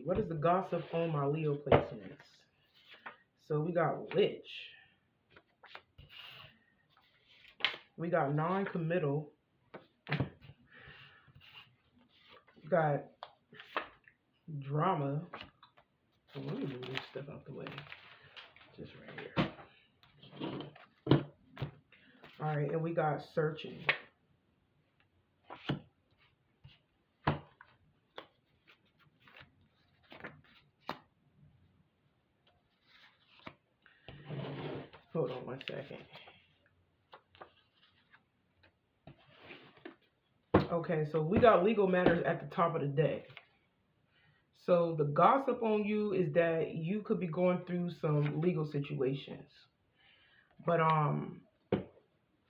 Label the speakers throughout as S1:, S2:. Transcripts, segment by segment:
S1: see. What is the gossip on my Leo placements? So we got witch. We got non-committal. We got drama. So let me move this stuff out the way. Just right here. Alright, and we got searching. Hold on 1 second. Okay, so we got legal matters at the top of the deck. So the gossip on you is that you could be going through some legal situations. But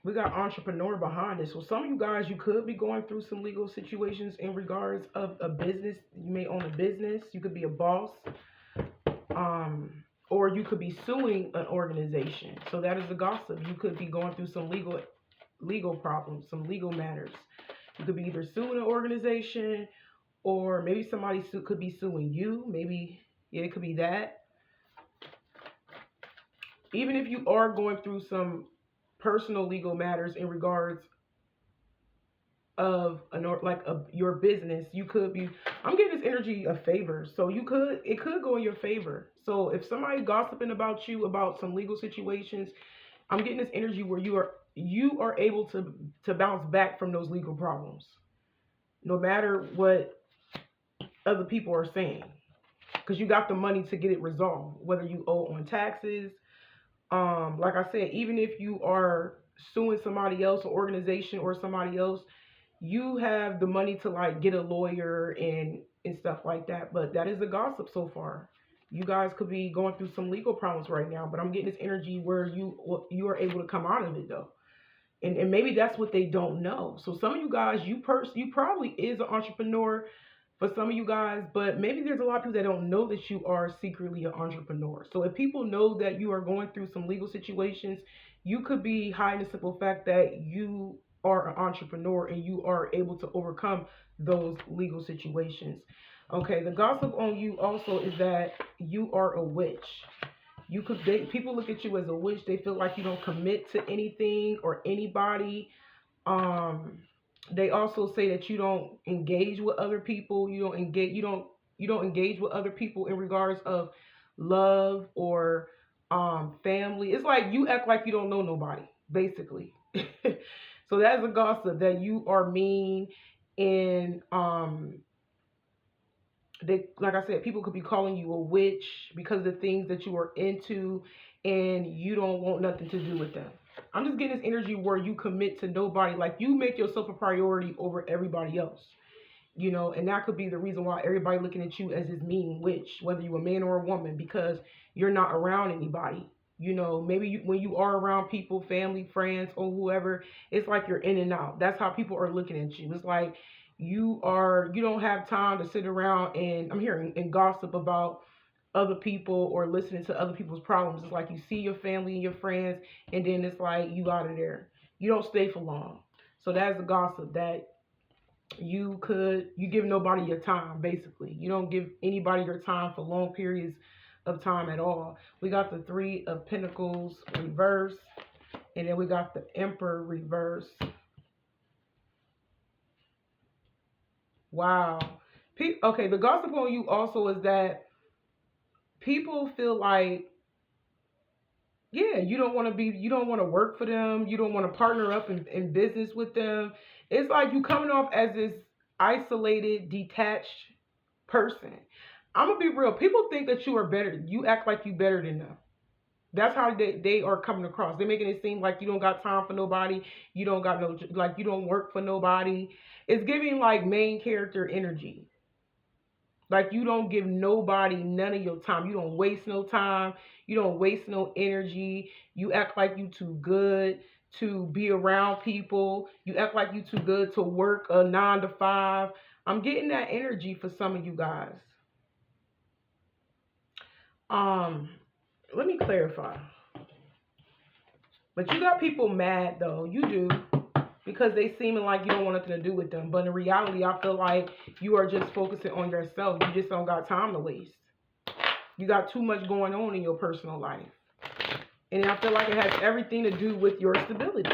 S1: we got entrepreneur behind this. So some of you guys, you could be going through some legal situations in regards of a business. You may own a business. You could be a boss. Or you could be suing an organization. So that is the gossip. You could be going through some legal problems, some legal matters. You could be either suing an organization, or maybe somebody could be suing you. Maybe, yeah, it could be that. Even if you are going through some personal legal matters in regards of your business, you could be, I'm getting this energy of favor. So it could go in your favor. So if somebody gossiping about you about some legal situations, I'm getting this energy where you are able to bounce back from those legal problems, no matter what other people are saying, because you got the money to get it resolved, whether you owe on taxes. Like I said, even if you are suing somebody else, an organization or somebody else, you have the money to like get a lawyer and stuff like that. But that is the gossip so far. You guys could be going through some legal problems right now, but I'm getting this energy where you are able to come out of it though. And maybe that's what they don't know. So some of you guys, you probably is an entrepreneur for some of you guys, but maybe there's a lot of people that don't know that you are secretly an entrepreneur. So if people know that you are going through some legal situations, you could be hiding the simple fact that you are an entrepreneur and you are able to overcome those legal situations. Okay, the gossip on you also is that you are a witch. People look at you as a witch. They feel like you don't commit to anything or anybody. They also say that you don't engage with other people. You don't engage with other people in regards of love or family. It's like you act like you don't know nobody, basically. So that's a gossip, that you are mean, and like I said, people could be calling you a witch because of the things that you are into, and you don't want nothing to do with them. I'm just getting this energy where you commit to nobody, like you make yourself a priority over everybody else, and that could be the reason why everybody looking at you as this mean witch, whether you're a man or a woman, because you're not around anybody. Maybe when you are around people, family, friends, or whoever, it's like you're in and out. That's how people are looking at you. It's like you don't have time to sit around and I'm hearing and gossip about other people or listening to other people's problems. It's like you see your family and your friends, and then it's like you out of there. You don't stay for long. So that's the gossip, that you give nobody your time, basically. You don't give anybody your time for long periods of time at all. We got the 3 of Pentacles reverse, and then we got the Emperor reverse. Wow. Okay, the gossip on you also is that people feel like, yeah, you don't want to work for them. You don't want to partner up in business with them. It's like you coming off as this isolated, detached person. I'm going to be real. People think that you are better. You act like you better than them. That's how they are coming across. They're making it seem like you don't got time for nobody. You don't got you don't work for nobody. It's giving like main character energy. Like you don't give nobody none of your time. You don't waste no time. You don't waste no energy. You act like you too good to be around people. You act like you too good to work a 9 to 5. I'm getting that energy for some of you guys. Let me clarify. But you got people mad though. You do. because they seeming like you don't want nothing to do with them. But in reality, I feel like you are just focusing on yourself. You just don't got time to waste. You got too much going on in your personal life. And I feel like it has everything to do with your stability.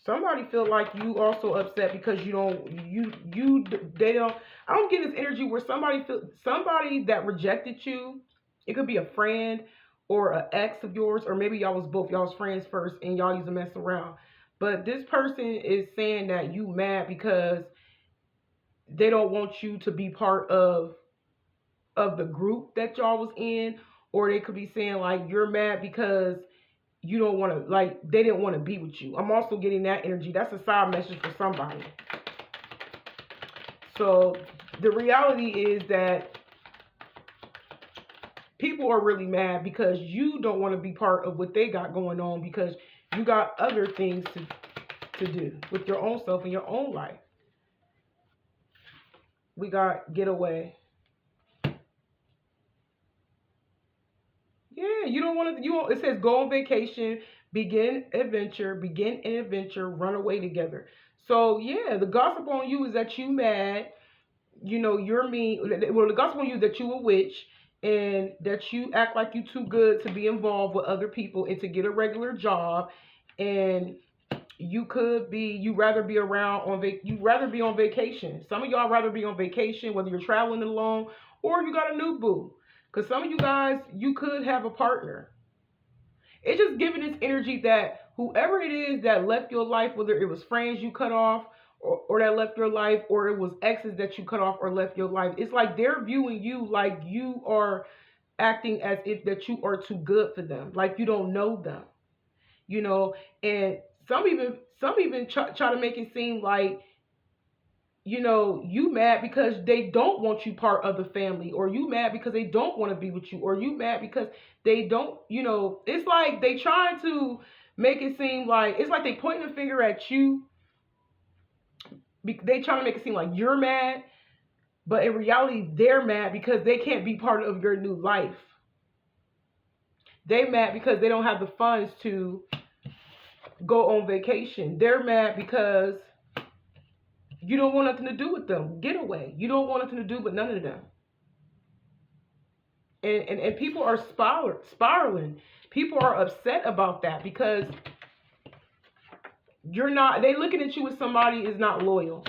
S1: Somebody feel like you also upset because I don't get this energy where somebody that rejected you. It could be a friend or an ex of yours, or maybe y'all was both. Y'all was friends first and y'all used to mess around. But this person is saying that you mad because they don't want you to be part of the group that y'all was in, or they could be saying like you're mad because you don't want to, like, they didn't want to be with you. I'm also getting that energy. That's a side message for somebody. So the reality is that people are really mad because you don't want to be part of what they got going on, because you got other things to do with your own self and your own life. We got getaway. Yeah, you don't want to. It says go on vacation, begin an adventure, run away together. So yeah, the gossip on you is that you mad. You know, you're mean. Well, the gossip on you is that you a witch and that you act like you too good to be involved with other people and to get a regular job. And you rather be on vacation. Some of y'all rather be on vacation, whether you're traveling alone or you got a new boo. Because some of you guys, you could have a partner. It's just giving this energy that whoever it is that left your life, whether it was friends you cut off or that left your life, or it was exes that you cut off or left your life, it's like they're viewing you like you are acting as if that you are too good for them, like you don't know them, you know. And some even try to make it seem like, you know, you mad because they don't want you part of the family, or you mad because they don't want to be with you, or you mad because they don't, you know, it's like they trying to make it seem like, it's like they pointing a finger at you. They trying to make it seem like you're mad, but in reality, they're mad because they can't be part of your new life. They mad because they don't have the funds to go on vacation. They're mad because you don't want nothing to do with them. Get away. You don't want nothing to do with none of them. And people are spiraling. People are upset about that because they looking at you as somebody is not loyal.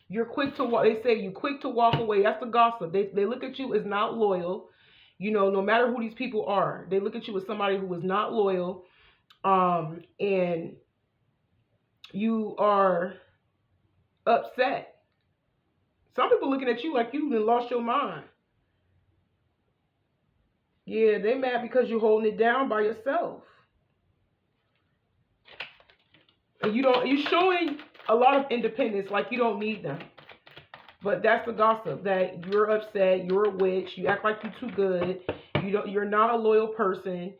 S1: You're quick to walk. They say you quick to walk away. That's the gossip. They look at you as not loyal. You know, no matter who these people are, they look at you as somebody who is not loyal. And you are upset. Some people looking at you like you done lost your mind. Yeah, they mad because you're holding it down by yourself. And you're showing a lot of independence, like you don't need them. But that's the gossip, that you're upset, you're a witch, you act like you're too good, you're not a loyal person.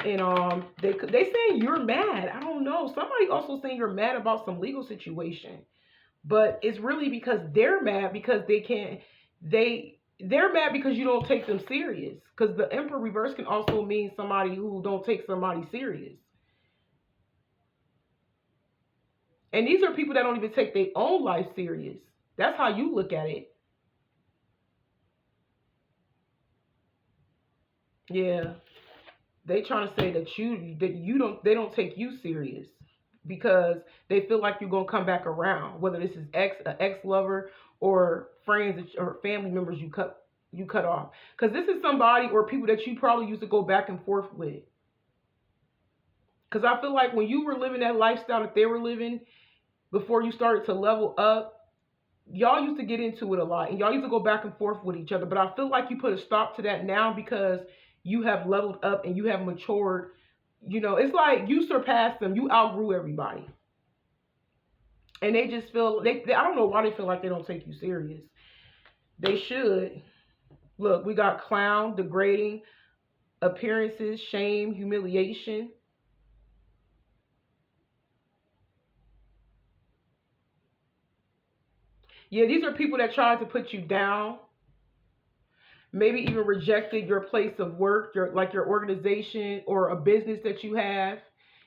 S1: And they saying you're mad. I don't know. Somebody also saying you're mad about some legal situation. But it's really because they're mad because they're mad because you don't take them serious. Because the Emperor reverse can also mean somebody who don't take somebody serious. And these are people that don't even take their own life serious. That's how you look at it. Yeah. They trying to say that they don't take you serious because they feel like you're gonna come back around, whether this is an ex-lover or friends or family members you cut off. Because this is somebody or people that you probably used to go back and forth with. Because I feel like when you were living that lifestyle that they were living before you started to level up, y'all used to get into it a lot and y'all used to go back and forth with each other. But I feel like you put a stop to that now because you have leveled up and you have matured. You know, it's like you surpassed them. You outgrew everybody. And they just feel, I don't know why they feel like they don't take you serious. They should. Look, we got clown, degrading, appearances, shame, humiliation. Yeah, these are people that try to put you down. maybe even rejected your place of work, your organization or a business that you have.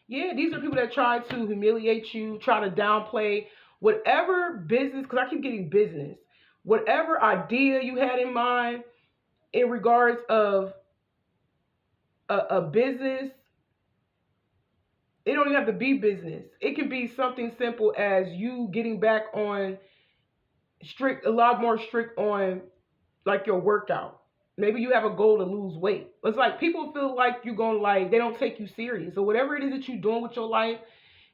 S1: Yeah, these are people that try to humiliate you, try to downplay whatever business, because I keep getting business, whatever idea you had in mind in regards of a business. It don't even have to be business. It can be something simple as you getting back on strict, a lot more strict on like your workout. Maybe you have a goal to lose weight. It's like people feel like you're going to like, they don't take you serious. So whatever it is that you're doing with your life,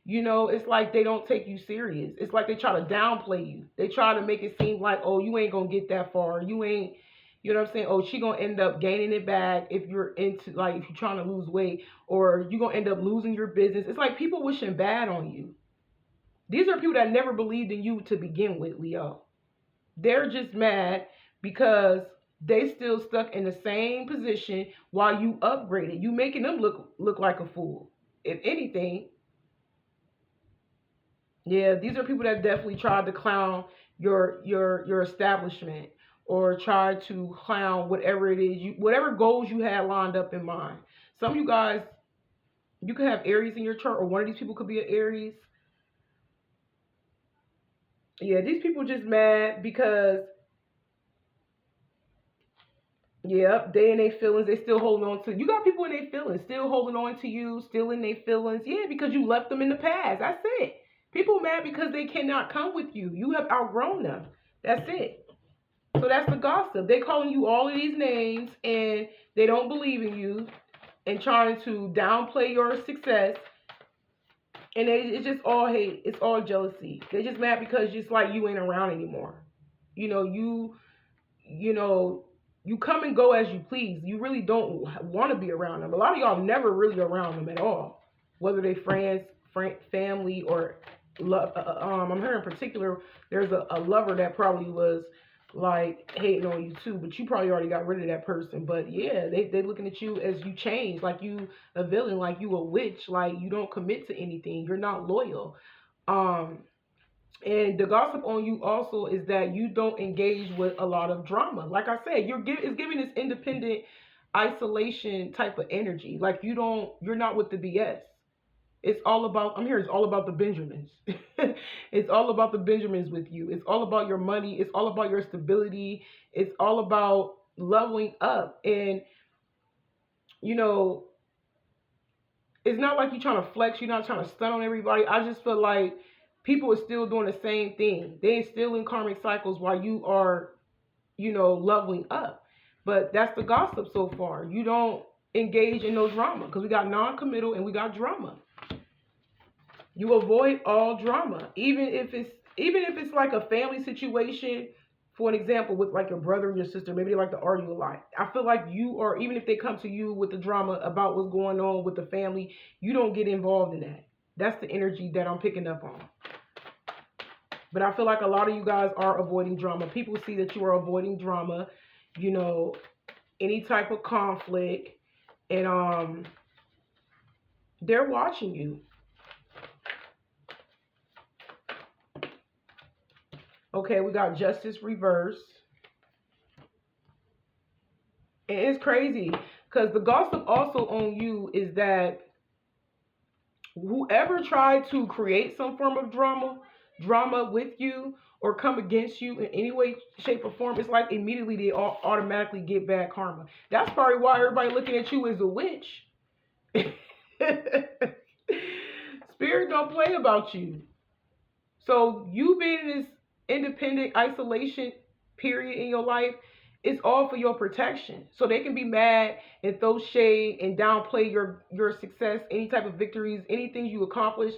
S1: you know, it's like they don't take you serious. It's like they try to downplay you. They try to make it seem like, oh, you ain't going to get that far. You ain't, you know what I'm saying? Oh, she going to end up gaining it back if you're into, like, if you're trying to lose weight, or you're going to end up losing your business. It's like people wishing bad on you. These are people that never believed in you to begin with, Leo. They're just mad because they still stuck in the same position while you upgraded. You making them look like a fool. If anything, yeah, these are people that definitely tried to clown your establishment, or try to clown whatever it is, whatever goals you had lined up in mind. Some of you guys, you could have Aries in your chart, or one of these people could be an Aries. Yeah, these people just mad because, yep, they in their feelings. They still holding on to you. Got people in their feelings, still holding on to you, still in their feelings. Yeah, because you left them in the past. That's it. People mad because they cannot come with you. You have outgrown them. That's it. So that's the gossip. They calling you all of these names and they don't believe in you and trying to downplay your success. And it's just all hate. It's all jealousy. They're just mad because just like you ain't around anymore. You know, you come and go as you please. You really don't want to be around them. A lot of y'all never really around them at all, whether they friends, family, or love. I'm hearing in particular there's a lover that probably was like hating on you too, but you probably already got rid of that person. But yeah, they looking at you as you change, like you a villain, like you a witch, like you don't commit to anything, you're not loyal. And the gossip on you also is that you don't engage with a lot of drama. Like I said, it's giving this independent isolation type of energy. Like you're not with the BS. It's all about, I'm here, it's all about the Benjamins. It's all about the Benjamins with you. It's all about your money. It's all about your stability. It's all about leveling up. And, you know, it's not like you're trying to flex. You're not trying to stun on everybody. I just feel like people are still doing the same thing. They're still in karmic cycles while you are, you know, leveling up. But that's the gossip so far. You don't engage in no drama because we got non-committal and we got drama. You avoid all drama, even if it's like a family situation. For an example, with like your brother and your sister, maybe they like to argue a lot. I feel like you, or even if they come to you with the drama about what's going on with the family, you don't get involved in that. That's the energy that I'm picking up on. But I feel like a lot of you guys are avoiding drama. People see that you are avoiding drama, you know, any type of conflict, and they're watching you. Okay, we got justice reversed. And it's crazy because the gossip also on you is that whoever tried to create some form of drama with you or come against you in any way, shape, or form, it's like immediately they all automatically get bad karma. That's probably why everybody looking at you as a witch. Spirit don't play about you. So you being in this independent isolation period in your life, it's all for your protection. So they can be mad and throw shade and downplay your success, any type of victories, anything you accomplish,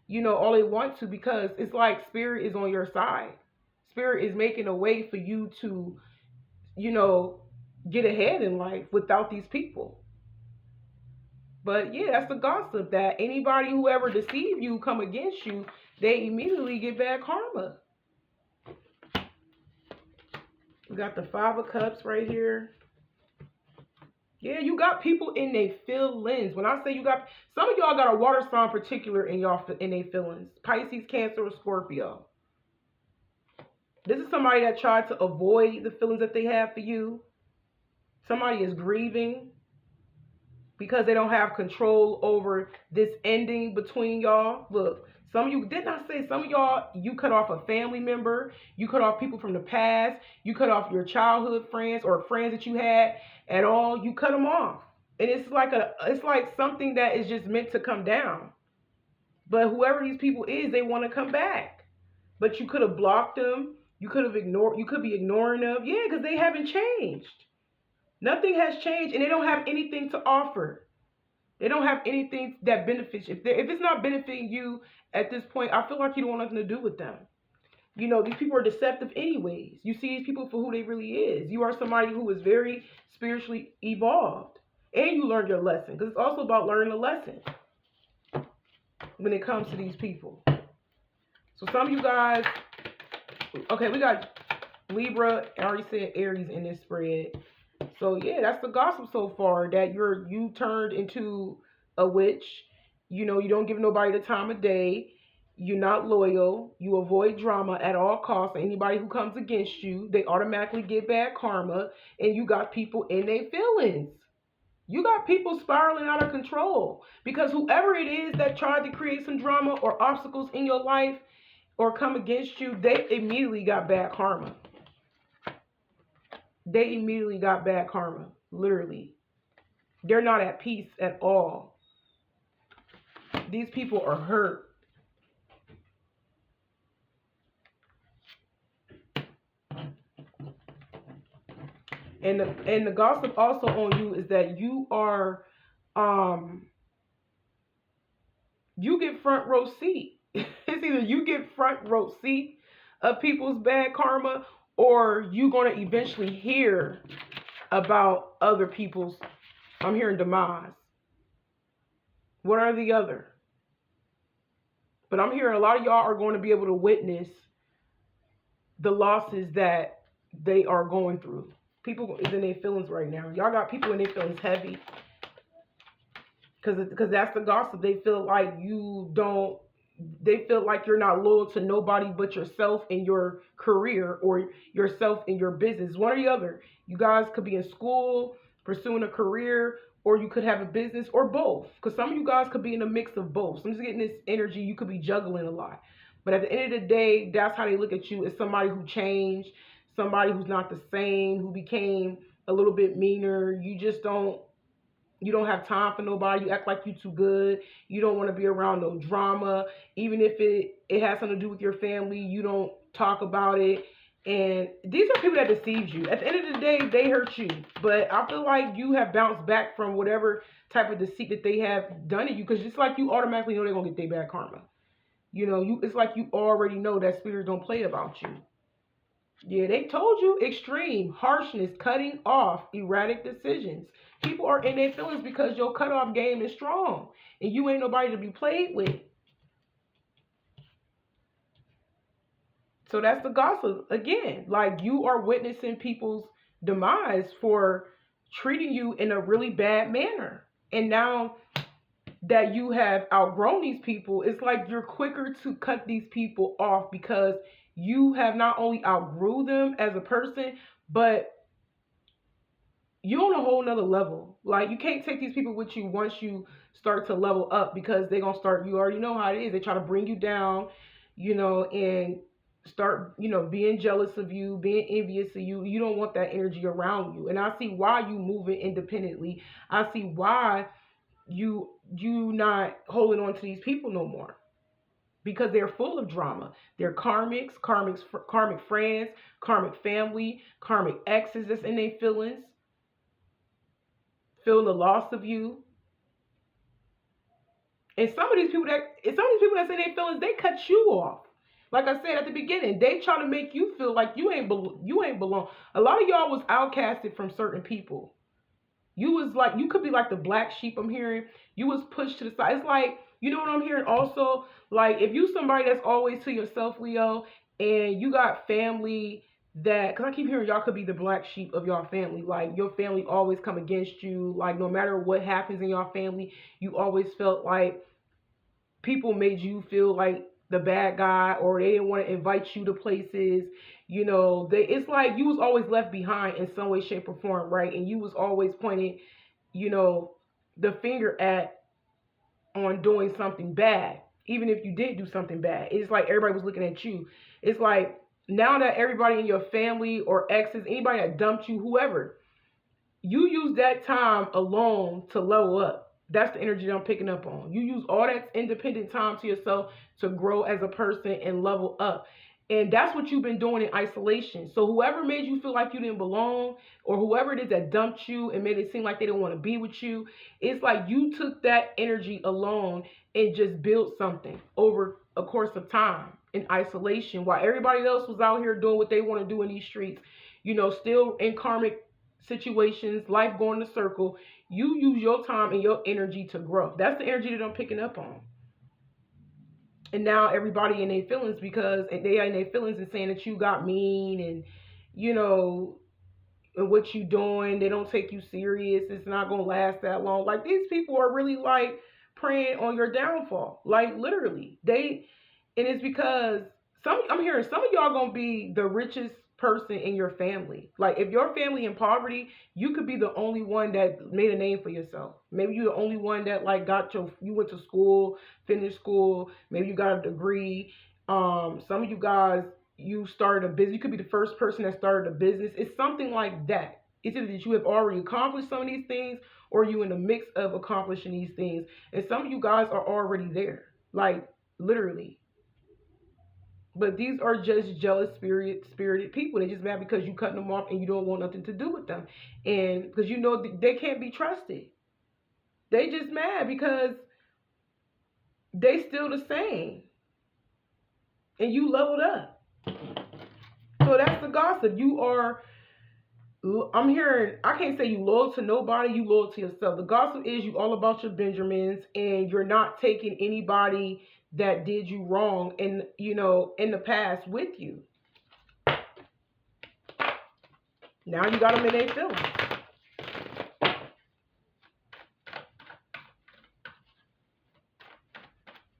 S1: you know, all they want to, because it's like Spirit is on your side. Spirit is making a way for you to, you know, get ahead in life without these people. But yeah, that's the gossip, that anybody who ever deceived you, come against you, they immediately get bad karma. We got the 5 of Cups right here. Yeah, you got people in their feelings. When I say you got, some of y'all got a water sign particular in their feelings. Pisces, Cancer, or Scorpio. This is somebody that tried to avoid the feelings that they have for you. Somebody is grieving because they don't have control over this ending between y'all. Look, some of you, didn't I say some of y'all, you cut off a family member, you cut off people from the past, you cut off your childhood friends or friends that you had at all, you cut them off. And it's like something that is just meant to come down. But whoever these people is, they want to come back. But you could have blocked them, you could have ignored, you could be ignoring them. Yeah, because they haven't changed. Nothing has changed, and they don't have anything to offer. They don't have anything that benefits you. If it's not benefiting you at this point, I feel like you don't want nothing to do with them. You know, these people are deceptive anyways. You see these people for who they really is. You are somebody who is very spiritually evolved. And you learned your lesson. Because it's also about learning a lesson when it comes to these people. So some of you guys, okay, we got Libra, I already said Aries in this spread. So yeah, that's the gossip so far, that you turned into a witch. You know, you don't give nobody the time of day. You're not loyal. You avoid drama at all costs. Anybody who comes against you, they automatically get bad karma. And you got people in their feelings. You got people spiraling out of control. Because whoever it is that tried to create some drama or obstacles in your life or come against you, they immediately got bad karma. They immediately got bad karma, literally. They're not at peace at all. These people are hurt. And the gossip also on you is that you are, you get front row seat. It's either you get front row seat of people's bad karma, or you're going to eventually hear about other people's, I'm hearing demise. One or the other. But I'm hearing a lot of y'all are going to be able to witness the losses that they are going through. People is in their feelings right now. Y'all got people in their feelings heavy. Because that's the gossip. They feel like they feel like you're not loyal to nobody but yourself in your career or yourself in your business. One or the other. You guys could be in school, pursuing a career, or you could have a business, or both. Because some of you guys could be in a mix of both. So I'm just getting this energy. You could be juggling a lot. But at the end of the day, that's how they look at you, as somebody who changed, somebody who's not the same, who became a little bit meaner. You don't have time for nobody. You act like you too good. You don't want to be around no drama. Even if it has something to do with your family, you don't talk about it. And these are people that deceive you. At the end of the day, they hurt you. But I feel like you have bounced back from whatever type of deceit that they have done to you. Because it's like you automatically know they're going to get their bad karma. You know, it's like you already know that spirit don't play about you. Yeah, they told you extreme, harshness, cutting off, erratic decisions. People are in their feelings because your cutoff game is strong. And you ain't nobody to be played with. So that's the gossip. Again, like you are witnessing people's demise for treating you in a really bad manner. And now that you have outgrown these people, it's like you're quicker to cut these people off because you have not only outgrew them as a person, but you're on a whole nother level. Like you can't take these people with you once you start to level up, because they're going to start, you already know how it is. They try to bring you down, you know, and start, you know, being jealous of you, being envious of you. You don't want that energy around you. And I see why you moving independently. I see why you not holding on to these people no more. Because they're full of drama. They're karmic friends, karmic family, karmic exes that's in their feelings. Feeling the loss of you. And some of these people that's in their feelings, they cut you off. Like I said at the beginning, they try to make you feel like you ain't belong. A lot of y'all was outcasted from certain people. You was like, you could be like the black sheep I'm hearing. You was pushed to the side. It's like, you know what I'm hearing also? Like, if you somebody that's always to yourself, Leo, and you got family that, because I keep hearing y'all could be the black sheep of your family. Like, your family always come against you. Like, no matter what happens in your family, you always felt like people made you feel like the bad guy, or they didn't want to invite you to places. You know, it's like you was always left behind in some way, shape, or form, right? And you was always pointed, you know, the finger at on doing something bad, even if you did do something bad. It's like everybody was looking at you. It's like now that everybody in your family or exes, anybody that dumped you, whoever, you use that time alone to level up. That's the energy that I'm picking up on. You use all that independent time to yourself to grow as a person and level up. And that's what you've been doing in isolation. So whoever made you feel like you didn't belong, or whoever it is that dumped you and made it seem like they didn't want to be with you, it's like you took that energy alone and just built something over a course of time in isolation, while everybody else was out here doing what they want to do in these streets, you know, still in karmic situations, life going in a circle. You use your time and your energy to grow. That's the energy that I'm picking up on. And now everybody in their feelings, because they are in their feelings and saying that you got mean, and you know, and what you doing, they don't take you serious, it's not gonna last that long. Like, these people are really like preying on your downfall, like literally. And it's because I'm hearing some of y'all gonna be the richest person in your family. Like, if your family in poverty, you could be the only one that made a name for yourself. Maybe you're the only one that like you went to school, finished school, maybe you got a degree. Some of you guys, you started a business. You could be the first person that started a business. It's something like that. It's either that you have already accomplished some of these things, or you in the mix of accomplishing these things. And some of you guys are already there, like literally. But these are just jealous spirited people. They just mad because you cutting them off and you don't want nothing to do with them. And because you know they can't be trusted. They just mad because they still the same. And you leveled up. So that's the gossip. I'm hearing, I can't say you loyal to nobody, you loyal to yourself. The gossip is you all about your Benjamins, and you're not taking anybody that did you wrong in, you know, in the past with you. Now you got them in their feelings.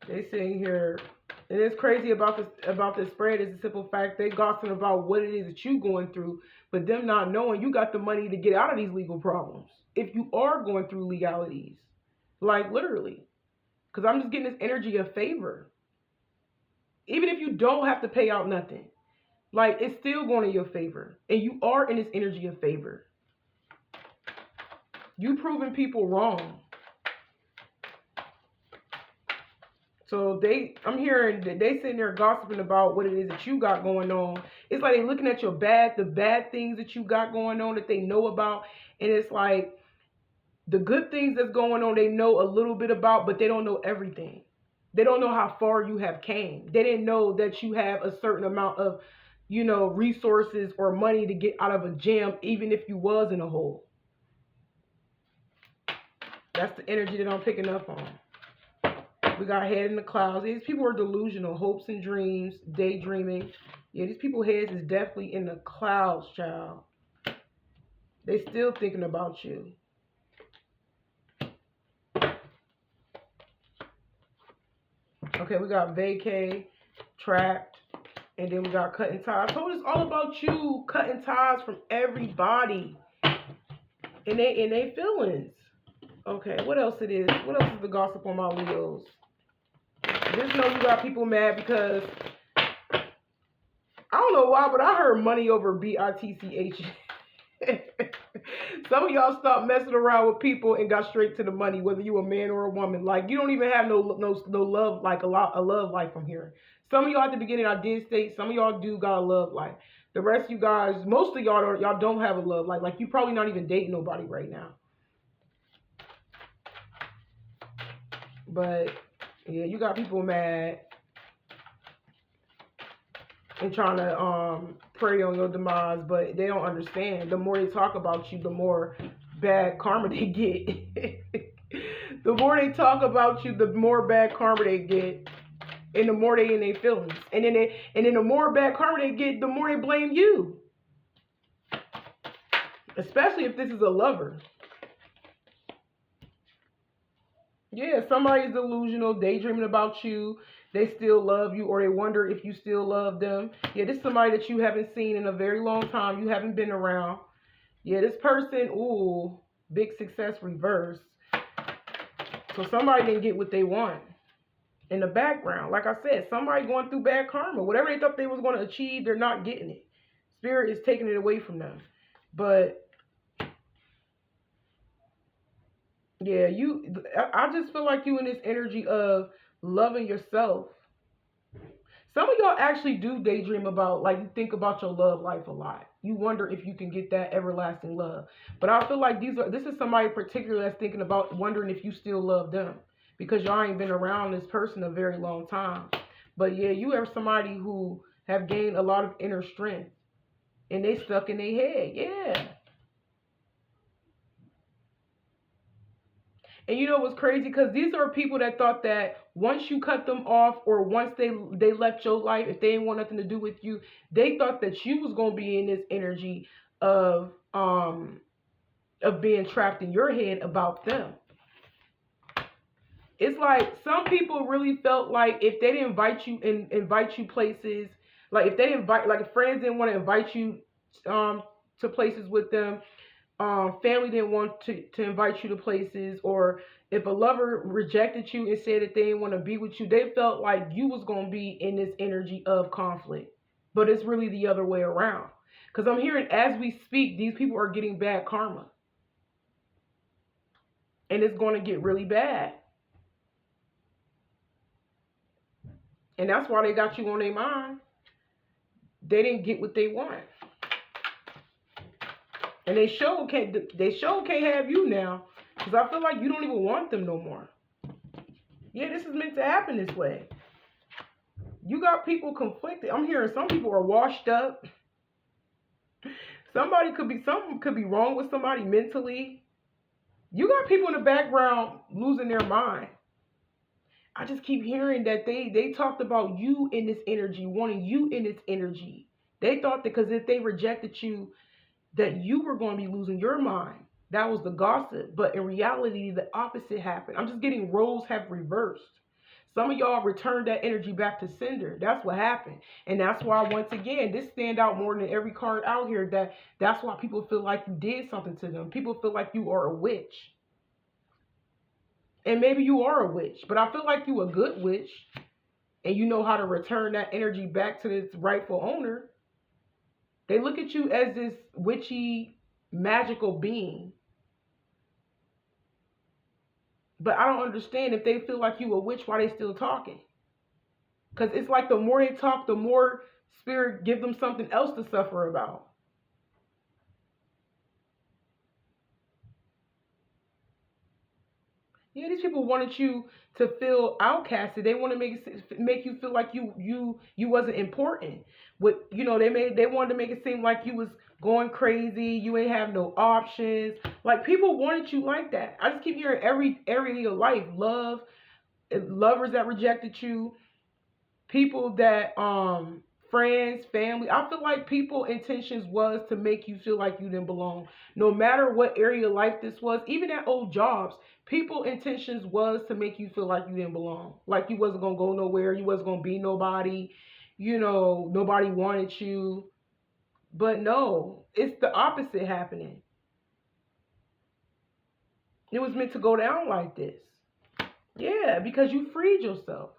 S1: They sitting here, and it's crazy about this spread is the simple fact they gossiping about what it is that you going through, but them not knowing you got the money to get out of these legal problems if you are going through legalities, like literally. Because I'm just getting this energy of favor. Even if you don't have to pay out nothing, like, it's still going in your favor. And you are in this energy of favor. You proving people wrong. So I'm hearing that they sitting there gossiping about what it is that you got going on. It's like they looking at the bad things that you got going on that they know about. And it's like the good things that's going on, they know a little bit about, but they don't know everything. They don't know how far you have came. They didn't know that you have a certain amount of, you know, resources or money to get out of a jam, even if you was in a hole. That's the energy that I'm picking up on. We got head in the clouds. These people are delusional, hopes and dreams, daydreaming. Yeah, these people's heads is definitely in the clouds, child. They still thinking about you. Okay, we got vacay, trapped, and then we got cutting ties. I told us all about you cutting ties from everybody and they feelings. Okay, what else it is? What else is the gossip on my Leos? Just know you got people mad because I don't know why, but I heard money over BITCH. Some of y'all stopped messing around with people and got straight to the money, whether you a man or a woman. Like, you don't even have no love, like a love life from here. Some of y'all at the beginning, I did state, some of y'all do got a love life. The rest of you guys, most of y'all don't have a love life. Like, you probably not even dating nobody right now. But yeah, you got people mad and trying to prey on your demise, but they don't understand. The more they talk about you, the more bad karma they get. The more they talk about you, the more bad karma they get, and the more they in their feelings. And then the more bad karma they get, the more they blame you. Especially if this is a lover. Yeah, somebody's delusional, daydreaming about you. they still love you, or they wonder if you still love them. Yeah, this is somebody that you haven't seen in a very long time. You haven't been around. Yeah, this person, ooh, big success reverse. So somebody didn't get what they want. In the background, like I said, somebody going through bad karma. Whatever they thought they was going to achieve, they're not getting it. Spirit is taking it away from them. But yeah, I just feel like you in this energy of loving yourself. Some of y'all actually do daydream about, like, you think about your love life a lot. You wonder if you can get that everlasting love. But I feel like this is somebody particular that's thinking about wondering if you still love them, because y'all ain't been around this person a very long time. But yeah, you are somebody who have gained a lot of inner strength, and they stuck in their head. Yeah. And you know what's crazy? Because these are people that thought that once you cut them off, or once they left your life, if they didn't want nothing to do with you, they thought that you was gonna be in this energy of being trapped in your head about them. It's like some people really felt like if they didn't invite you places, like if they invite, like if friends didn't want to invite you to places with them, family didn't want to invite you to places, or if a lover rejected you and said that they didn't want to be with you, they felt like you was going to be in this energy of conflict. But it's really the other way around. Because I'm hearing, as we speak, these people are getting bad karma. And it's going to get really bad. And that's why they got you on their mind. They didn't get what they want. And they sure can't have you now, because I feel like you don't even want them no more. Yeah, this is meant to happen this way. You got people conflicted. I'm hearing some people are washed up. Something could be wrong with somebody mentally. You got people in the background losing their mind. I just keep hearing that they talked about you in this energy, wanting you in this energy. They thought that because if they rejected you, that you were going to be losing your mind. That was the gossip. But in reality, the opposite happened. I'm just getting roles have reversed. Some of y'all returned that energy back to sender. That's what happened. And that's why, once again, this stand out more than every card out here. That's why people feel like you did something to them. People feel like you are a witch. And maybe you are a witch, but I feel like you a good witch, and you know how to return that energy back to its rightful owner. They look at you as this witchy, magical being. But I don't understand, if they feel like you a witch, why they still talking? Because it's like the more they talk, the more spirit give them something else to suffer about. Yeah, these people wanted you to feel outcasted. They want to make you feel like you wasn't important. They wanted to make it seem like you was going crazy. You ain't have no options. Like, people wanted you like that. I just keep hearing every area of your life, lovers that rejected you, people that friends, family. I feel like people intentions was to make you feel like you didn't belong. No matter what area of life this was, even at old jobs, people intentions was to make you feel like you didn't belong. Like you wasn't going to go nowhere. You wasn't going to be nobody. Nobody wanted you. But no, it's the opposite happening. It was meant to go down like this. Yeah, because you freed yourself.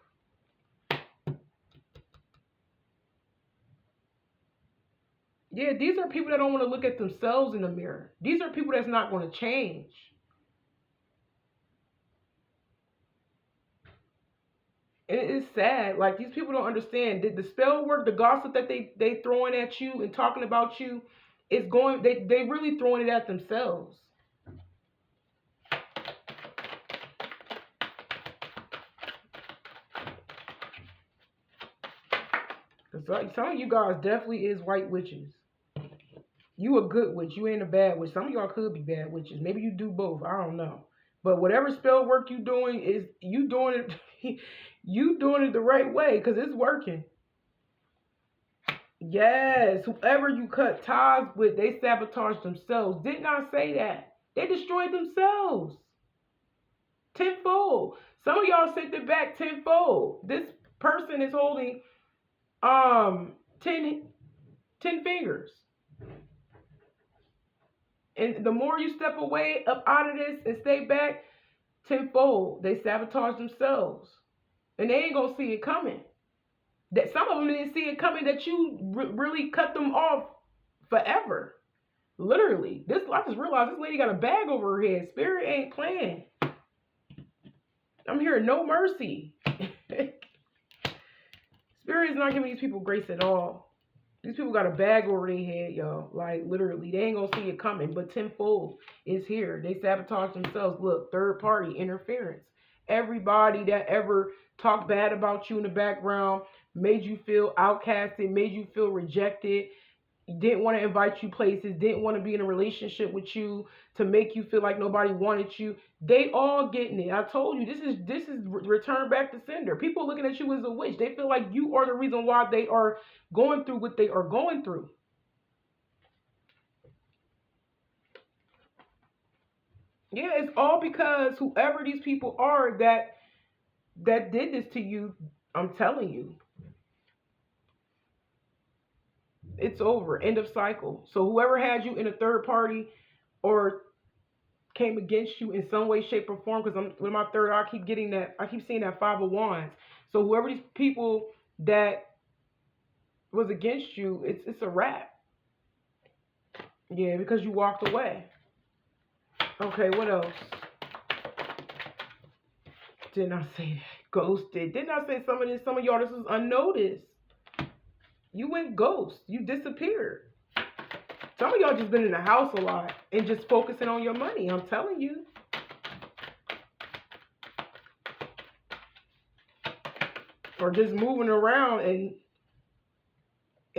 S1: Yeah, these are people that don't want to look at themselves in the mirror. These are people that's not going to change. And it is sad. Like, these people don't understand. The spell work, the gossip that they throwing at you and talking about you, is going. They really throwing it at themselves. Some of you guys definitely is white witches. You a good witch. You ain't a bad witch. Some of y'all could be bad witches. Maybe you do both. I don't know. But whatever spell work you doing, is you doing it. You doing it the right way, because it's working. Yes, whoever you cut ties with, they sabotaged themselves. Didn't I say that? They destroyed themselves. Tenfold. Some of y'all sent it back tenfold. person is holding 10 fingers. And the more you step away up out of this and stay back, tenfold, they sabotage themselves. And they ain't going to see it coming. That some of them didn't see it coming, that you really cut them off forever. Literally. I just realized this lady got a bag over her head. Spirit ain't playing. I'm hearing no mercy. Spirit is not giving these people grace at all. These people got a bag over their head, y'all. Like, literally. They ain't going to see it coming. But tenfold is here. They sabotage themselves. Look, third party interference. Everybody that ever talked bad about you in the background, made you feel outcasted, made you feel rejected, didn't want to invite you places, didn't want to be in a relationship with you, to make you feel like nobody wanted you. They all getting it. I told you, this is return back to sender. People looking at you as a witch. They feel like you are the reason why they are going through what they are going through. Yeah, it's all because whoever these people are that did this to you, I'm telling you, it's over. End of cycle. So whoever had you in a third party or came against you in some way, shape, or form, because with my third eye, I keep getting that. I keep seeing that 5 of Wands. So whoever these people that was against you, it's a wrap. Yeah, because you walked away. Okay, what else? Didn't I say that? Ghosted. Didn't I say some of y'all, this was unnoticed. You went ghost. You disappeared. Some of y'all just been in the house a lot and just focusing on your money. I'm telling you. Or just moving around and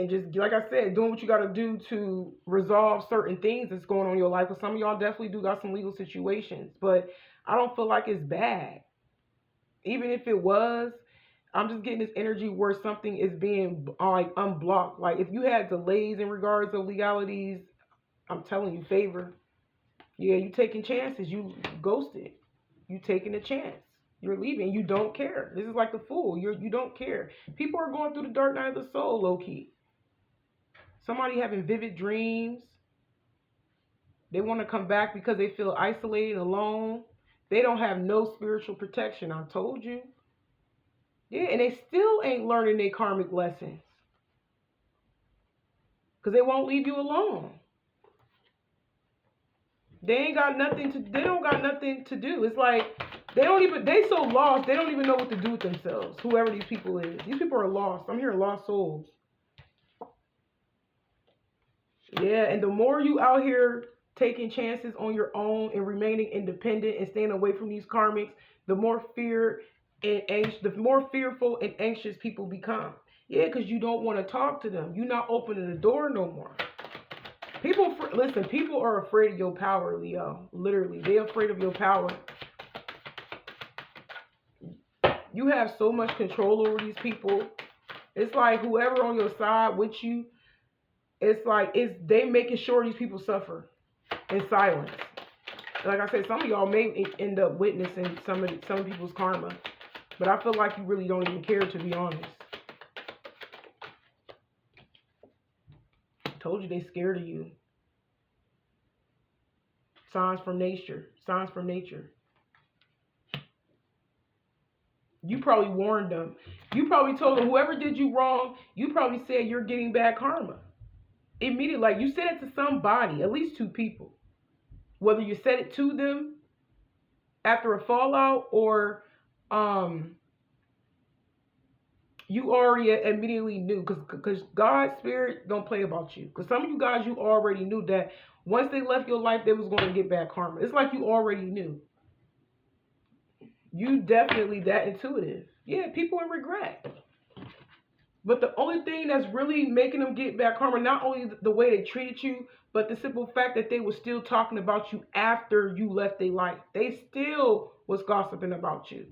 S1: just, like I said, doing what you got to do to resolve certain things that's going on in your life. But some of y'all definitely do got some legal situations. But I don't feel like it's bad. Even if it was, I'm just getting this energy where something is being like unblocked. Like if you had delays in regards of legalities, I'm telling you, favor. Yeah, you taking chances. You ghosted. You taking a chance. You're leaving. You don't care. This is like the Fool. You don't care. People are going through the dark night of the soul, low key. Somebody having vivid dreams. They want to come back because they feel isolated, alone. They don't have no spiritual protection. I told you. Yeah, and they still ain't learning their karmic lessons. Because they won't leave you alone. They don't got nothing to do. It's like they so lost, they don't even know what to do with themselves. Whoever these people is. These people are lost. I'm hearing lost souls. Yeah, and the more you out here taking chances on your own and remaining independent and staying away from these karmics, the more fearful and anxious people become. Yeah, because you don't want to talk to them. You're not opening the door no more. People are afraid of your power, Leo. Literally, they're afraid of your power. You have so much control over these people. It's like whoever on your side with you, they making sure these people suffer in silence. Like I said, some of y'all may end up witnessing some people's karma, but I feel like you really don't even care, to be honest. Told you they scared of you. Signs from nature. Signs from nature. You probably warned them. You probably told them, whoever did you wrong, you probably said you're getting bad karma. Immediately, like you said it to somebody, at least 2 people. Whether you said it to them after a fallout or you already immediately knew, because God's spirit don't play about you. Because some of you guys, you already knew that once they left your life, they was going to get bad karma. It's like you already knew. You definitely that intuitive. Yeah, people in regret. But the only thing that's really making them get bad karma, not only the way they treated you, but the simple fact that they were still talking about you after you left their life. They still was gossiping about you.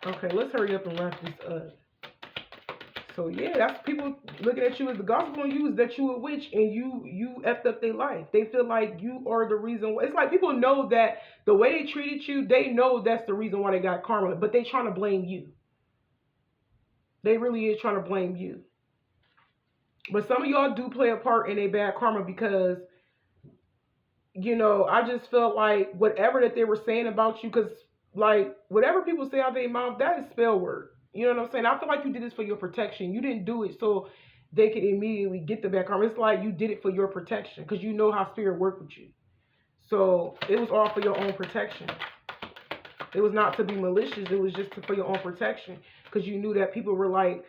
S1: Okay, let's hurry up and wrap this up. So yeah, that's people looking at you as the gospel on you is that you a witch and you effed up their life. They feel like you are the reason why. It's like people know that the way they treated you, they know that's the reason why they got karma, but they trying to blame you. They really is trying to blame you. But some of y'all do play a part in a bad karma because, you know, I just felt like whatever that they were saying about you, because like whatever people say out their mouth, that is spell word. You know what I'm saying? I feel like you did this for your protection. You didn't do it so they could immediately get the bad karma. It's like you did it for your protection because you know how spirit worked with you. So it was all for your own protection. It was not to be malicious. It was just for your own protection because you knew that people were like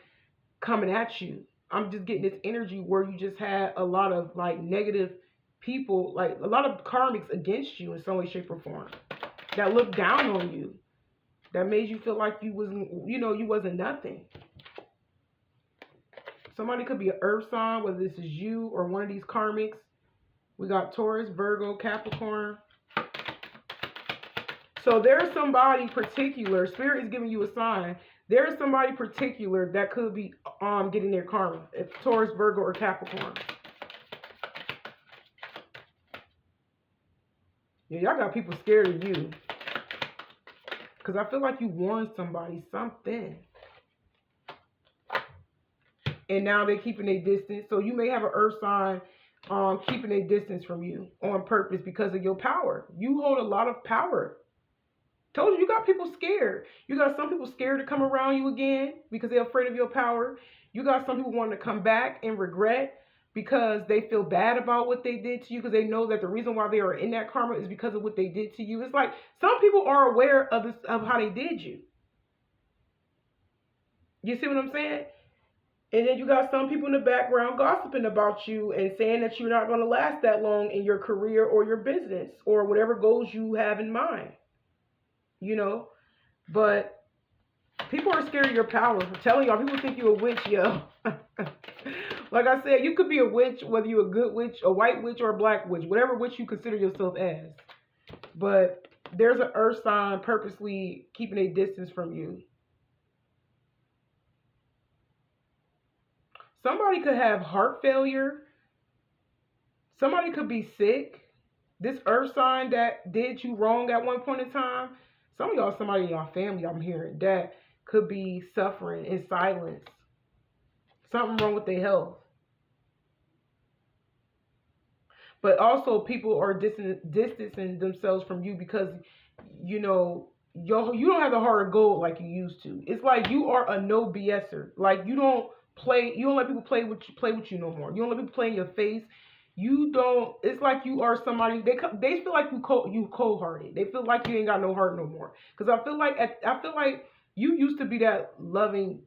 S1: coming at you. I'm just getting this energy where you just had a lot of like negative people, like a lot of karmics against you in some way, shape, or form that looked down on you, that made you feel like you wasn't, you know, you wasn't nothing. Somebody could be an earth sign, whether this is you or one of these karmics. We got Taurus, Virgo, Capricorn. So there's somebody particular, spirit is giving you a sign. There's somebody particular that could be getting their karma. If Taurus, Virgo, or Capricorn. Yeah, y'all got people scared of you. Because I feel like you warned somebody something. And now they're keeping a distance. So you may have an earth sign keeping a distance from you on purpose because of your power. You hold a lot of power. Told you, you got people scared. You got some people scared to come around you again because they're afraid of your power. You got some people wanting to come back and regret because they feel bad about what they did to you because they know that the reason why they are in that karma is because of what they did to you. It's like some people are aware of this, of how they did you. You see what I'm saying? And then you got some people in the background gossiping about you and saying that you're not going to last that long in your career or your business or whatever goals you have in mind. You know, but people are scared of your power. I'm telling y'all, people think you're a witch, yo. Like I said, you could be a witch, whether you're a good witch, a white witch, or a black witch, whatever witch you consider yourself as. But there's an earth sign purposely keeping a distance from you. Somebody could have heart failure. Somebody could be sick. This earth sign that did you wrong at one point in time, some of y'all, somebody in your family, I'm hearing, that could be suffering in silence. Something wrong with their health. But also people are distancing themselves from you because, you know, you don't have the heart of gold like you used to. It's like you are a no BSer. Like you don't let people play with you no more. You don't let people play in your face. You don't. It's like you are somebody. They feel like you cold-hearted. They feel like you ain't got no heart no more. Because I feel like you used to be that loving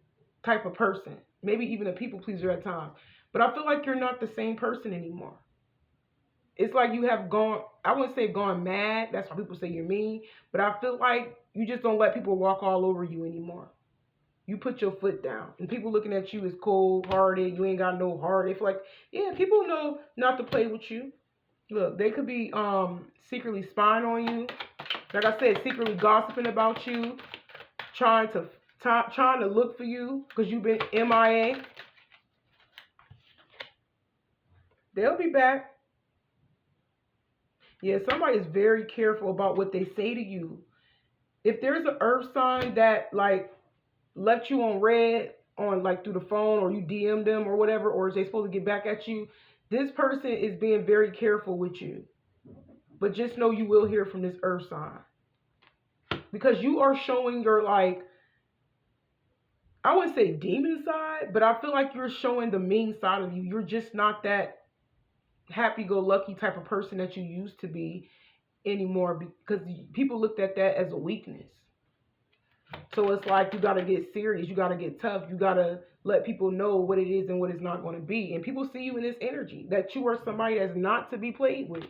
S1: type of person. Maybe even a people pleaser at times. But I feel like you're not the same person anymore. It's like you have gone. I wouldn't say gone mad. That's why people say you're mean. But I feel like you just don't let people walk all over you anymore. You put your foot down. And people looking at you as cold-hearted. You ain't got no heart. They feel like, yeah, people know not to play with you. Look, they could be secretly spying on you. Like I said, secretly gossiping about you. Trying to look for you because you've been MIA. They'll be back. Yeah, somebody is very careful about what they say to you. If there's an earth sign that like left you on red on like through the phone or you DM'd them or whatever, or is they supposed to get back at you, this person is being very careful with you. But just know you will hear from this earth sign. Because you are showing your like, I wouldn't say demon side, but I feel like you're showing the mean side of you. You're just not that happy-go-lucky type of person that you used to be anymore because people looked at that as a weakness. So it's like you got to get serious. You got to get tough. You got to let people know what it is and what it's not going to be. And people see you in this energy that you are somebody that's not to be played with.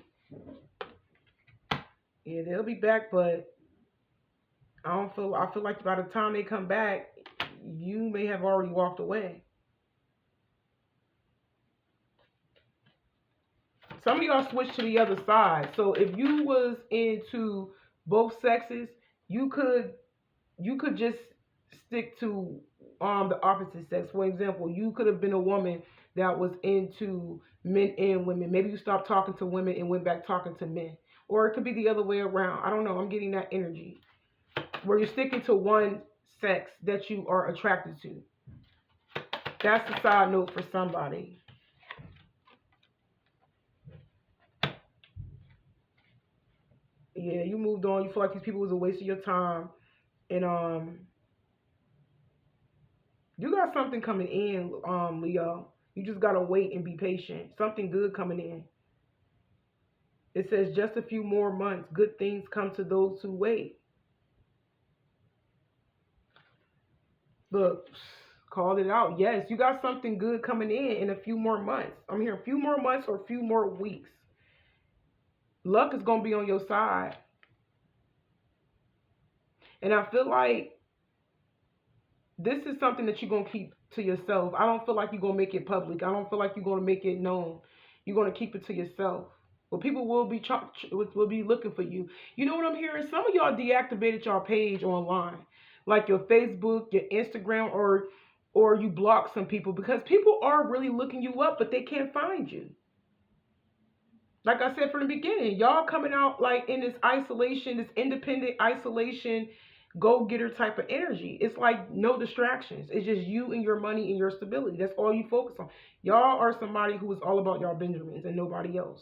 S1: Yeah, they'll be back, but I feel like by the time they come back, you may have already walked away. Some of y'all switch to the other side. So if you was into both sexes, you could just stick to the opposite sex. For example, you could have been a woman that was into men and women. Maybe you stopped talking to women and went back talking to men. Or it could be the other way around. I don't know. I'm getting that energy where you're sticking to one sex that you are attracted to. That's a side note for somebody. Yeah, you moved on. You feel like these people was a waste of your time. And you got something coming in, Leo. You just gotta wait and be patient. Something good coming in. It says just a few more months. Good things come to those who wait. Look, called it out. Yes, you got something good coming in a few more months. I'm here a few more months or a few more weeks. Luck is going to be on your side. And I feel like this is something that you're going to keep to yourself. I don't feel like you're going to make it public. I don't feel like you're going to make it known. You're going to keep it to yourself. But people will be looking for you. You know what I'm hearing? Some of y'all deactivated your page online. Like your Facebook, your Instagram, or you block some people because people are really looking you up, but they can't find you. Like I said from the beginning, y'all coming out like in this isolation, this independent isolation, go-getter type of energy. It's like no distractions. It's just you and your money and your stability. That's all you focus on. Y'all are somebody who is all about y'all Benjamins and nobody else.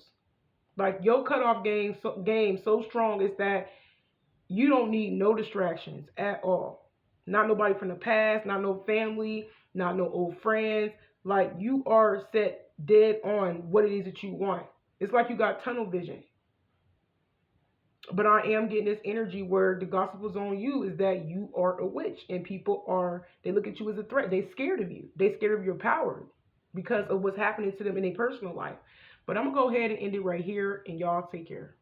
S1: Like your cutoff game so strong is that you don't need no distractions at all. Not nobody from the past, not no family, not no old friends. Like you are set dead on what it is that you want. It's like you got tunnel vision. But I am getting this energy where the gospel is on you is that you are a witch. And people they look at you as a threat. They're scared of you. They're scared of your power because of what's happening to them in their personal life. But I'm going to go ahead and end it right here. And y'all take care.